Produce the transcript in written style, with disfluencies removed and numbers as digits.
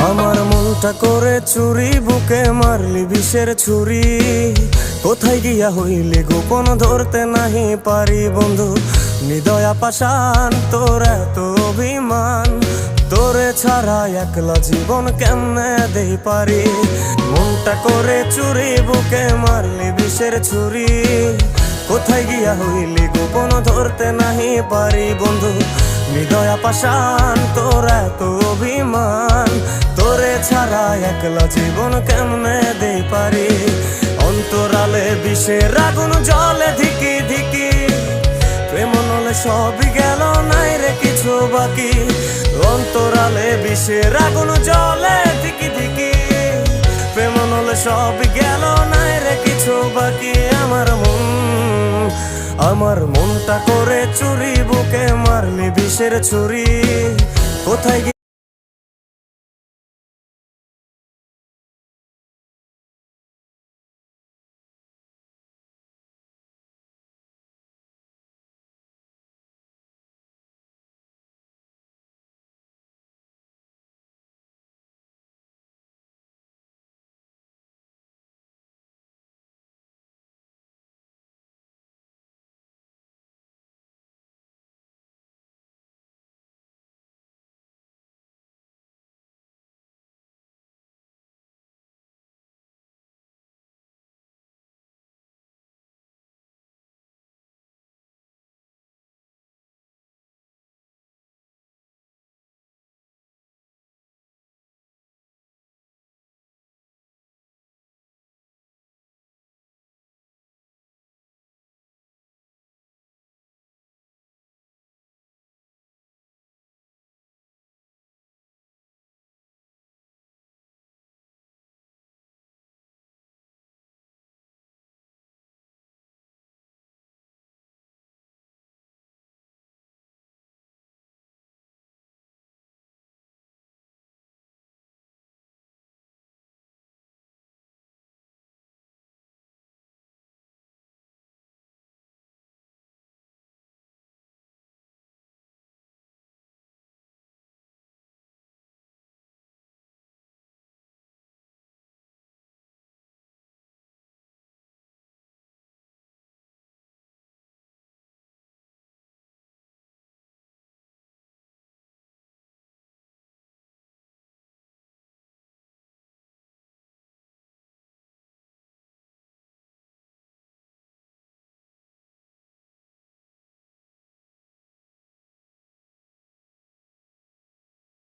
আমার মনটা করে চুরি, বুকে মারলি বিষের ছুরি। কোথায় গিয়া হইলি গোপন ধরতে নাহি পারি বন্ধু। হৃদয়া পাষাণ তোর এত অভিমান, তোরে ছাড়া একলা জীবন কেমনে দেই পারি। মনটা করে চুরি, বুকে মারলি বিষের ছুরি। কোথায় গিয়া হইলি গোপন ধরতে নাহি পারি বন্ধু। হৃদয়া পাষাণ তোর এত অভিমান, তোরে ছাড়া একলা জীবন কেমনে দেই পারি। অন্তরালে বিষের আগুন জ্বলে ধিকি ধিকি, প্রেম নলে সবই গেল নাই রে কিছু বাকি। অন্তরালে বিষের আগুন জ্বলে ধিকি ধিকি, প্রেম নলে সবই গেল নাই রে কিছু বাকি। আমার মনটা করে চুরি, বুকে মারলি বিষের ছুরি। কোথায়